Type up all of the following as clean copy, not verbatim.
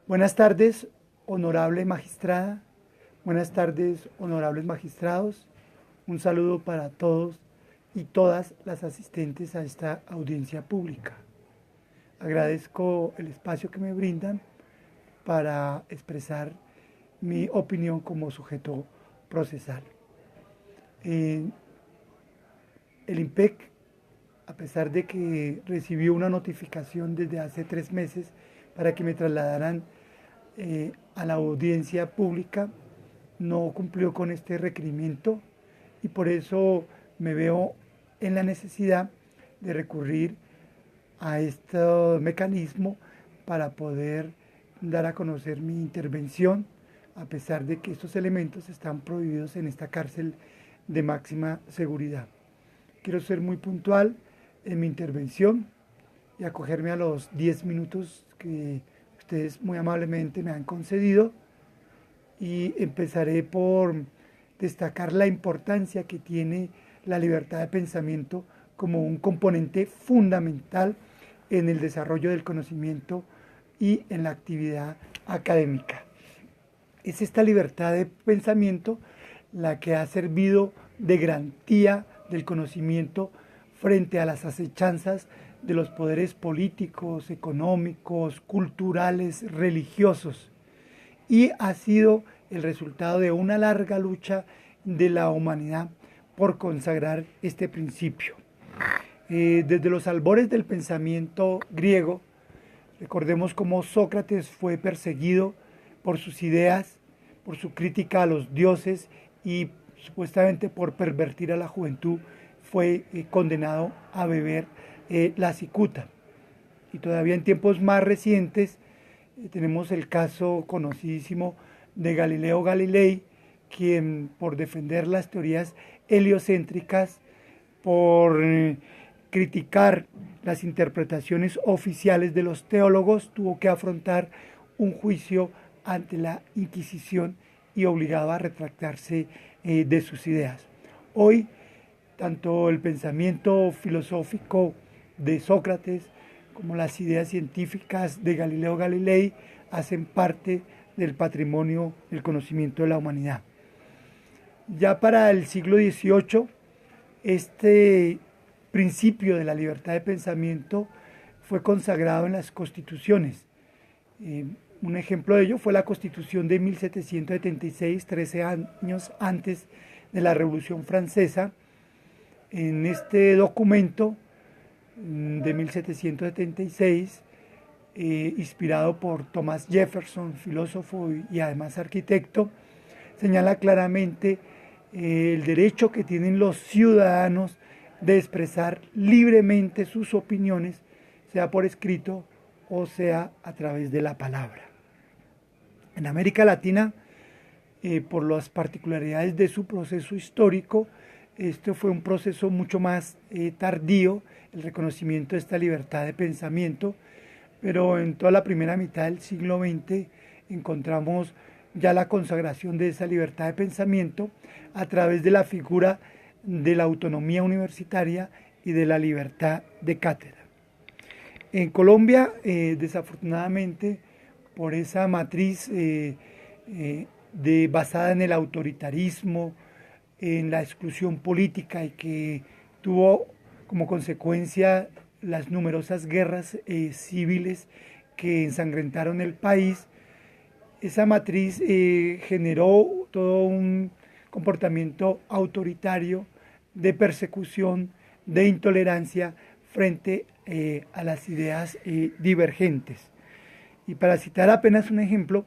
Buenas tardes, honorable magistrada. Buenas tardes, honorables magistrados. Un saludo para todos y todas las asistentes a esta audiencia pública. Agradezco el espacio que me brindan para expresar mi opinión como sujeto procesal. El IMPEC, a pesar de que recibió una notificación desde hace 3 meses para que me trasladaran a la audiencia pública, no cumplió con este requerimiento y por eso me veo en la necesidad de recurrir a este mecanismo para poder dar a conocer mi intervención, a pesar de que estos elementos están prohibidos en esta cárcel de máxima seguridad. Quiero ser muy puntual en mi intervención y acogerme a los 10 minutos que ustedes muy amablemente me han concedido, y empezaré por destacar la importancia que tiene la libertad de pensamiento como un componente fundamental en el desarrollo del conocimiento y en la actividad académica. Es esta libertad de pensamiento la que ha servido de garantía del conocimiento frente a las acechanzas de los poderes políticos, económicos, culturales, religiosos, y ha sido el resultado de una larga lucha de la humanidad por consagrar este principio. Desde los albores del pensamiento griego, recordemos cómo Sócrates fue perseguido por sus ideas, por su crítica a los dioses y supuestamente por pervertir a la juventud, fue condenado a beber la cicuta. Y todavía en tiempos más recientes tenemos el caso conocidísimo de Galileo Galilei, quien por defender las teorías heliocéntricas, por criticar las interpretaciones oficiales de los teólogos, tuvo que afrontar un juicio ante la Inquisición y obligado a retractarse de sus ideas. Hoy, tanto el pensamiento filosófico de Sócrates como las ideas científicas de Galileo Galilei hacen parte del patrimonio del conocimiento de la humanidad. Ya para el siglo XVIII, este principio de la libertad de pensamiento fue consagrado en las constituciones. Un ejemplo de ello fue la Constitución de 1776, 13 años antes de la Revolución Francesa. En este documento de 1776, inspirado por Thomas Jefferson, filósofo y además arquitecto, señala claramente el derecho que tienen los ciudadanos de expresar libremente sus opiniones, sea por escrito o sea a través de la palabra. En América Latina, por las particularidades de su proceso histórico, este fue un proceso mucho más tardío, el reconocimiento de esta libertad de pensamiento, pero en toda la primera mitad del siglo XX encontramos ya la consagración de esa libertad de pensamiento a través de la figura de la autonomía universitaria y de la libertad de cátedra. En Colombia, desafortunadamente, por esa matriz basada en el autoritarismo, en la exclusión política, y que tuvo como consecuencia las numerosas guerras civiles que ensangrentaron el país, esa matriz generó todo un comportamiento autoritario de persecución, de intolerancia frente a las ideas divergentes. Y para citar apenas un ejemplo,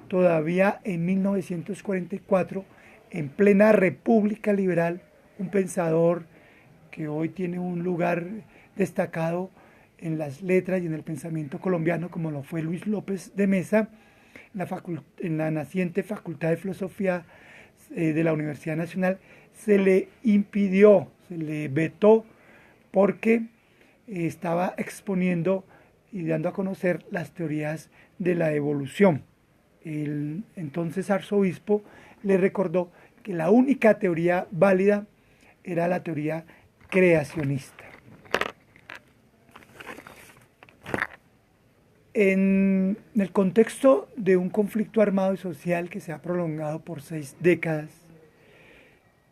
todavía en 1944, en plena República Liberal, un pensador que hoy tiene un lugar destacado en las letras y en el pensamiento colombiano, como lo fue Luis López de Mesa, en la naciente Facultad de Filosofía de la Universidad Nacional, se le impidió, se le vetó, porque estaba exponiendo y dando a conocer las teorías de la evolución. El entonces arzobispo le recordó que la única teoría válida era la teoría creacionista. En el contexto de un conflicto armado y social que se ha prolongado por 6 décadas,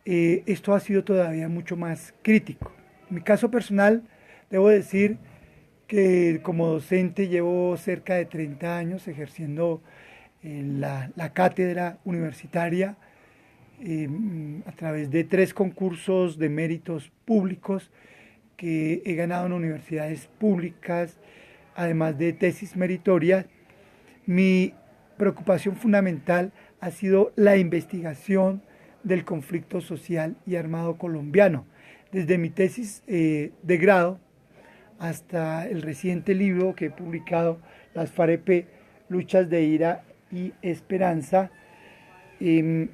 esto ha sido todavía mucho más crítico. En mi caso personal, debo decir que como docente llevo cerca de 30 años ejerciendo la cátedra universitaria a través de 3 concursos de méritos públicos que he ganado en universidades públicas, además de tesis meritorias. Mi preocupación fundamental ha sido la investigación del conflicto social y armado colombiano. Desde mi tesis de grado hasta el reciente libro que he publicado, Las FAREP, Luchas de Ira y Esperanza, he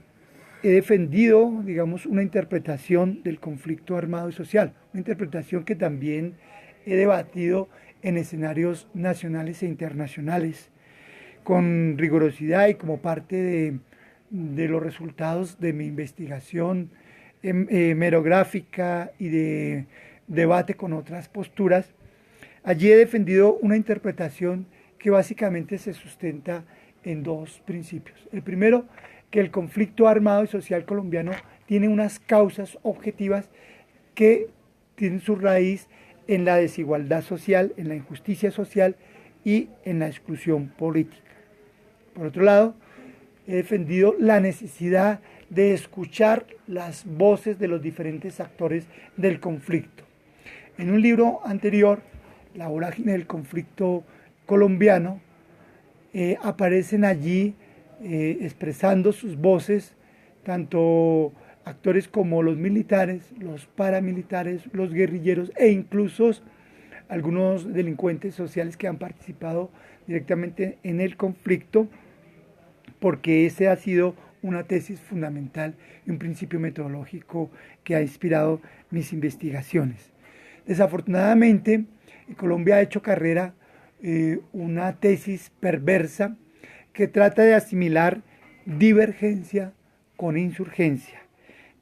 defendido, digamos, una interpretación del conflicto armado y social, una interpretación que también he debatido en escenarios nacionales e internacionales, con rigurosidad y como parte de los resultados de mi investigación hemerográfica y de debate con otras posturas. Allí he defendido una interpretación que básicamente se sustenta en 2 principios. El primero, que el conflicto armado y social colombiano tiene unas causas objetivas que tienen su raíz en la desigualdad social, en la injusticia social y en la exclusión política. Por otro lado, he defendido la necesidad de escuchar las voces de los diferentes actores del conflicto. En un libro anterior, La vorágine del conflicto colombiano, aparecen allí expresando sus voces tanto actores como los militares, los paramilitares, los guerrilleros e incluso algunos delincuentes sociales que han participado directamente en el conflicto, porque ese ha sido una tesis fundamental y un principio metodológico que ha inspirado mis investigaciones. Desafortunadamente, en Colombia ha hecho carrera una tesis perversa que trata de asimilar divergencia con insurgencia,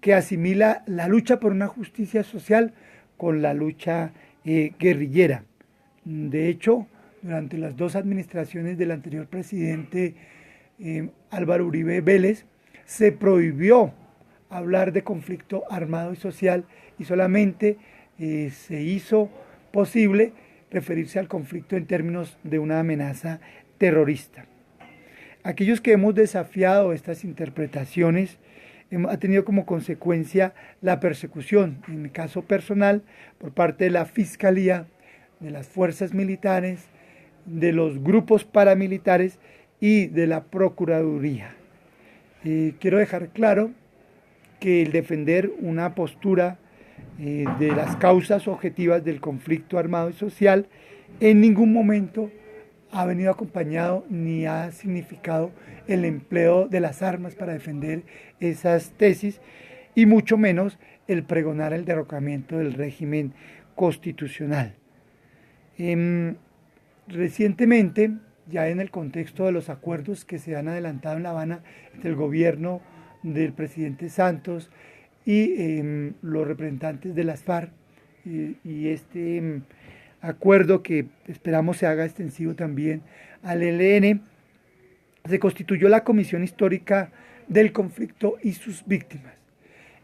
que asimila la lucha por una justicia social con la lucha guerrillera. De hecho, durante las 2 administraciones del anterior presidente Álvaro Uribe Vélez, se prohibió hablar de conflicto armado y social y solamente se hizo posible referirse al conflicto en términos de una amenaza terrorista. Aquellos que hemos desafiado estas interpretaciones ha tenido como consecuencia la persecución, en mi caso personal, por parte de la Fiscalía, de las fuerzas militares, de los grupos paramilitares y de la Procuraduría. Quiero dejar claro que el defender una postura de las causas objetivas del conflicto armado y social en ningún momento ha venido acompañado ni ha significado el empleo de las armas para defender esas tesis y mucho menos el pregonar el derrocamiento del régimen constitucional. Recientemente, ya en el contexto de los acuerdos que se han adelantado en La Habana entre el gobierno del presidente Santos y los representantes de las FARC y este acuerdo que esperamos se haga extensivo también al ELN, se constituyó la Comisión Histórica del Conflicto y sus Víctimas.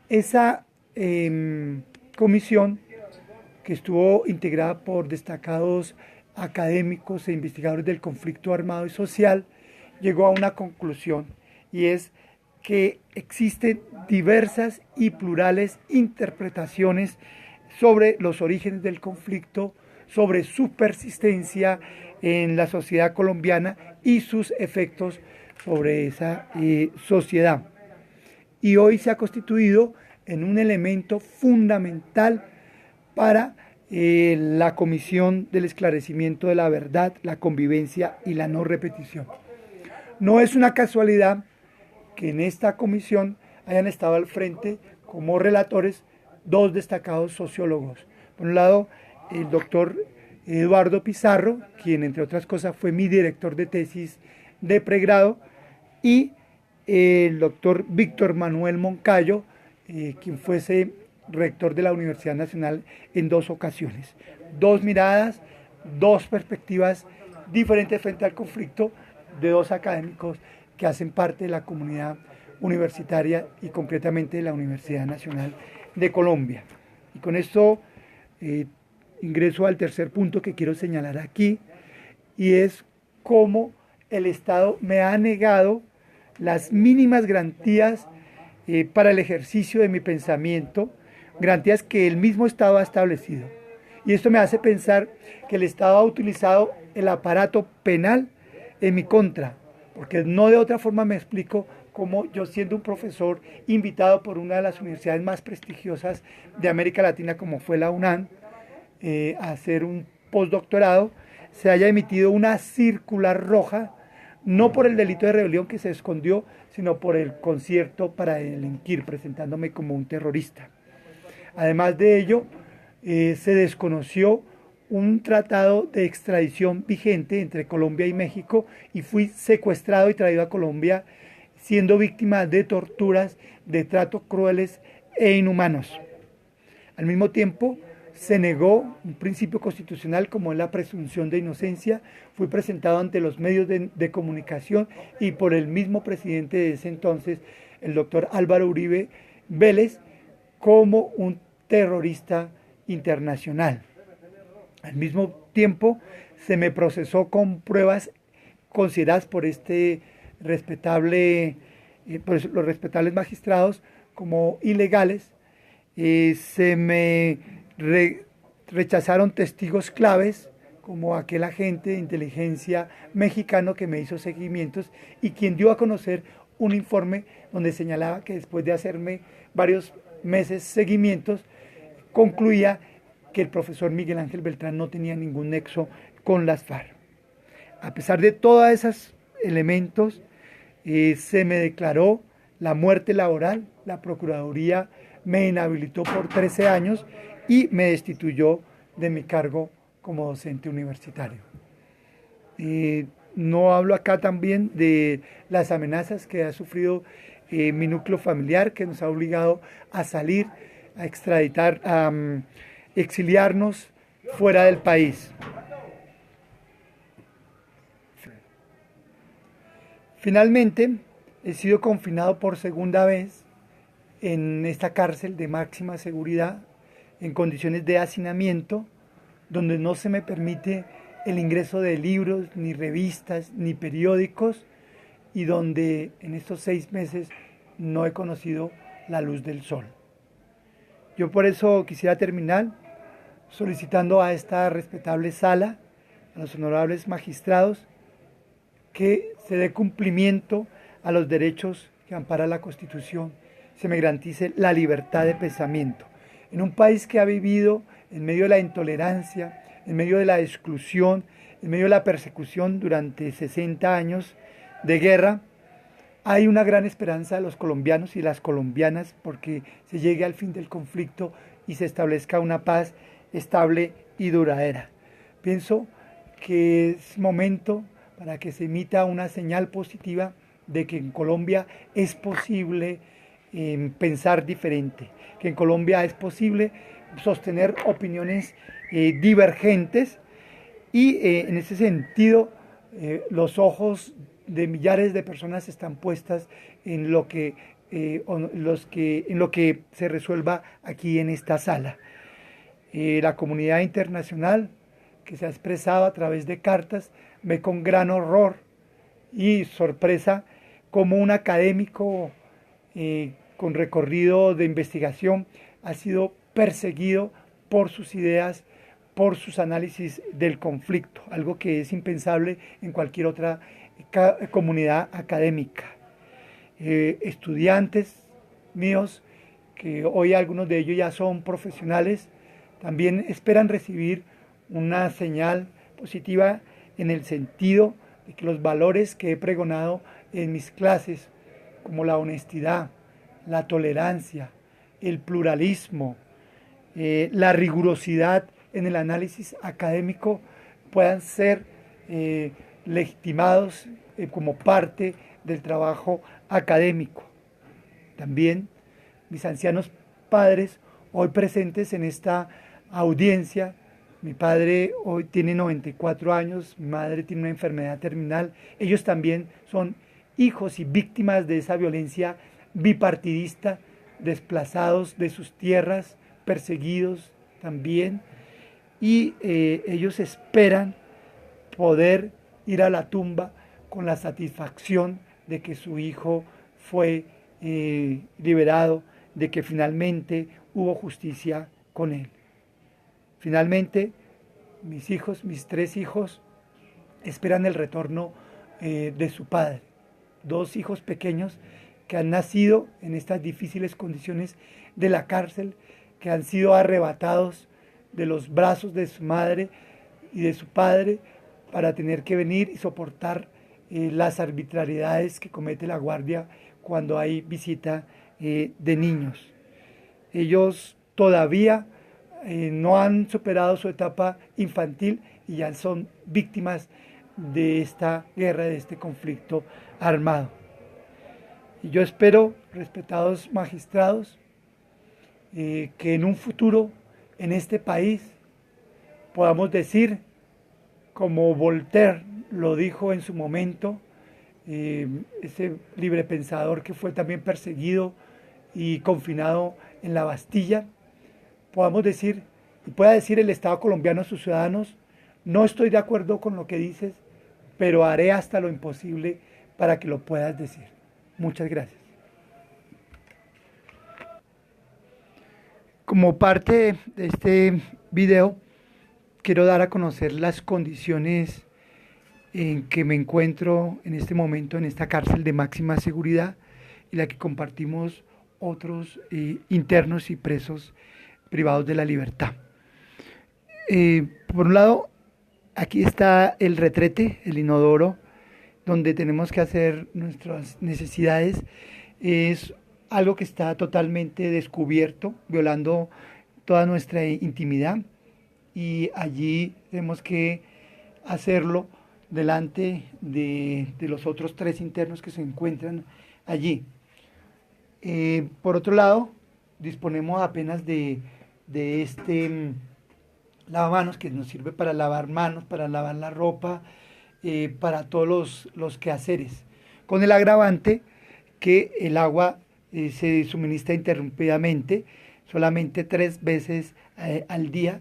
Esa comisión, que estuvo integrada por destacados académicos e investigadores del conflicto armado y social, llegó a una conclusión, y es que existen diversas y plurales interpretaciones sobre los orígenes del conflicto, sobre su persistencia en la sociedad colombiana y sus efectos sobre esa sociedad. Y hoy se ha constituido en un elemento fundamental para la Comisión del Esclarecimiento de la Verdad, la Convivencia y la No Repetición. No es una casualidad que en esta comisión hayan estado al frente como relatores 2 destacados sociólogos. Por un lado, el doctor Eduardo Pizarro, quien entre otras cosas fue mi director de tesis de pregrado, y el doctor Víctor Manuel Moncayo, quien fuese rector de la Universidad Nacional en 2 ocasiones. 2 miradas, 2 perspectivas diferentes frente al conflicto de dos académicos que hacen parte de la comunidad universitaria y concretamente de la Universidad Nacional de Colombia. Y con esto ingreso al tercer punto que quiero señalar aquí, y es cómo el Estado me ha negado las mínimas garantías para el ejercicio de mi pensamiento, garantías que el mismo Estado ha establecido. Y esto me hace pensar que el Estado ha utilizado el aparato penal en mi contra, porque no de otra forma me explico cómo yo, siendo un profesor invitado por una de las universidades más prestigiosas de América Latina, como fue la UNAM, a hacer un postdoctorado, se haya emitido una circular roja, no por el delito de rebelión que se escondió, sino por el concierto para delinquir, presentándome como un terrorista. Además de ello, se desconoció un tratado de extradición vigente entre Colombia y México y fui secuestrado y traído a Colombia siendo víctima de torturas, de tratos crueles e inhumanos. Al mismo tiempo, se negó un principio constitucional como es la presunción de inocencia. Fui presentado ante los medios de comunicación y por el mismo presidente de ese entonces, el doctor Álvaro Uribe Vélez, como un terrorista internacional. Al mismo tiempo, se me procesó con pruebas consideradas por por los respetables magistrados como ilegales. Se me rechazaron testigos claves como aquel agente de inteligencia mexicano que me hizo seguimientos y quien dio a conocer un informe donde señalaba que después de hacerme varios meses seguimientos, concluía que el profesor Miguel Ángel Beltrán no tenía ningún nexo con las FARC. A pesar de todos esos elementos, se me declaró la muerte laboral. La Procuraduría me inhabilitó por 13 años y me destituyó de mi cargo como docente universitario. No hablo acá también de las amenazas que ha sufrido mi núcleo familiar, que nos ha obligado a salir, a extraditar, a exiliarnos fuera del país. Finalmente, he sido confinado por segunda vez en esta cárcel de máxima seguridad, en condiciones de hacinamiento, donde no se me permite el ingreso de libros, ni revistas, ni periódicos, y donde en estos 6 meses no he conocido la luz del sol. Yo por eso quisiera terminar solicitando a esta respetable sala, a los honorables magistrados, que se dé cumplimiento a los derechos que ampara la Constitución, se me garantice la libertad de pensamiento. En un país que ha vivido en medio de la intolerancia, en medio de la exclusión, en medio de la persecución durante 60 años de guerra, hay una gran esperanza de los colombianos y las colombianas porque se llegue al fin del conflicto y se establezca una paz estable y duradera. Pienso que es momento para que se emita una señal positiva de que en Colombia es posible pensar diferente, que en Colombia es posible sostener opiniones divergentes y en ese sentido los ojos de millares de personas están puestas en lo que se resuelva aquí en esta sala. La comunidad internacional que se ha expresado a través de cartas ve con gran horror y sorpresa como un académico con recorrido de investigación ha sido perseguido por sus ideas, por sus análisis del conflicto, algo que es impensable en cualquier otra comunidad académica. Estudiantes míos, que hoy algunos de ellos ya son profesionales, también esperan recibir una señal positiva en el sentido de que los valores que he pregonado en mis clases, como la honestidad, la tolerancia, el pluralismo, la rigurosidad en el análisis académico, puedan ser legitimados como parte del trabajo académico. También mis ancianos padres, hoy presentes en esta audiencia, Mi padre hoy tiene 94 años, mi madre tiene una enfermedad terminal. Ellos también son hijos y víctimas de esa violencia bipartidista, desplazados de sus tierras, perseguidos también. Y ellos esperan poder ir a la tumba con la satisfacción de que su hijo fue liberado, de que finalmente hubo justicia con él. Finalmente, mis hijos, mis 3 hijos, esperan el retorno de su padre. 2 hijos pequeños que han nacido en estas difíciles condiciones de la cárcel, que han sido arrebatados de los brazos de su madre y de su padre para tener que venir y soportar las arbitrariedades que comete la guardia cuando hay visita de niños. Ellos todavía no han superado su etapa infantil y ya son víctimas de esta guerra, de este conflicto armado. Y yo espero, respetados magistrados, que en un futuro en este país podamos decir, como Voltaire lo dijo en su momento, ese librepensador que fue también perseguido y confinado en la Bastilla, podamos decir, y pueda decir el Estado colombiano a sus ciudadanos: no estoy de acuerdo con lo que dices, pero haré hasta lo imposible para que lo puedas decir. Muchas gracias. Como parte de este video, quiero dar a conocer las condiciones en que me encuentro en este momento en esta cárcel de máxima seguridad y la que compartimos otros internos y presos privados de la libertad. Por un lado, aquí está el retrete, el inodoro, donde tenemos que hacer nuestras necesidades. Es algo que está totalmente descubierto, violando toda nuestra intimidad, y allí tenemos que hacerlo delante de los otros 3 internos que se encuentran allí. Por otro lado, disponemos apenas de este lavamanos que nos sirve para lavar manos, para lavar la ropa, para todos los quehaceres, con el agravante que el agua se suministra interrumpidamente, solamente 3 veces al día,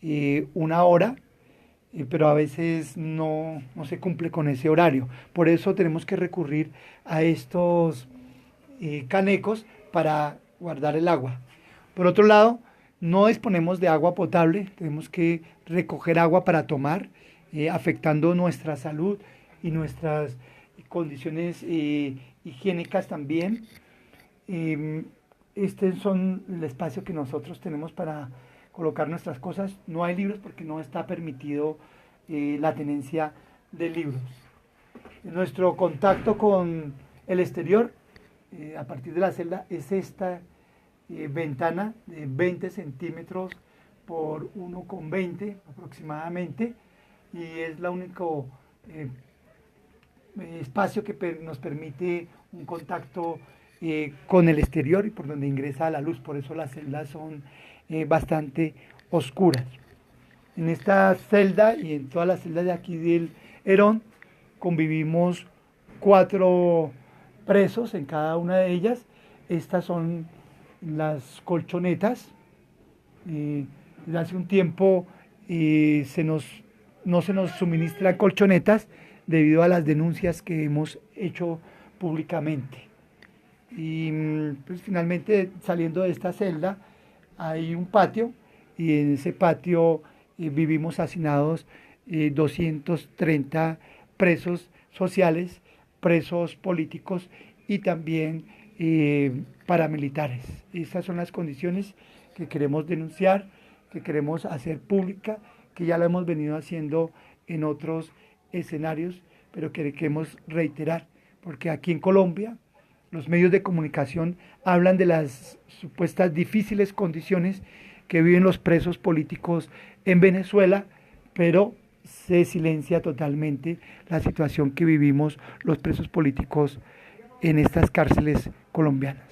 1 hora, pero a veces no se cumple con ese horario. Por eso tenemos que recurrir a estos canecos para guardar el agua. Por otro lado, no disponemos de agua potable, tenemos que recoger agua para tomar, afectando nuestra salud y nuestras condiciones higiénicas también. Este son el espacio que nosotros tenemos para colocar nuestras cosas. No hay libros porque no está permitido la tenencia de libros. Nuestro contacto con el exterior, a partir de la celda, es esta ventana de 20 centímetros por 1,20 aproximadamente, y es el único espacio que nos permite un contacto con el exterior y por donde ingresa la luz. Por eso las celdas son bastante oscuras. En esta celda y en todas las celdas de aquí del Herón convivimos 4 presos en cada una de ellas. Estas son las colchonetas. Desde hace un tiempo no se nos suministran colchonetas debido a las denuncias que hemos hecho públicamente. Y pues finalmente, saliendo de esta celda, hay un patio, y en ese patio vivimos hacinados 230 presos sociales, presos políticos y también paramilitares. Estas son las condiciones que queremos denunciar, que queremos hacer pública, que ya lo hemos venido haciendo en otros escenarios, pero que queremos reiterar, porque aquí en Colombia los medios de comunicación hablan de las supuestas difíciles condiciones que viven los presos políticos en Venezuela, pero se silencia totalmente la situación que vivimos los presos políticos en estas cárceles colombianas.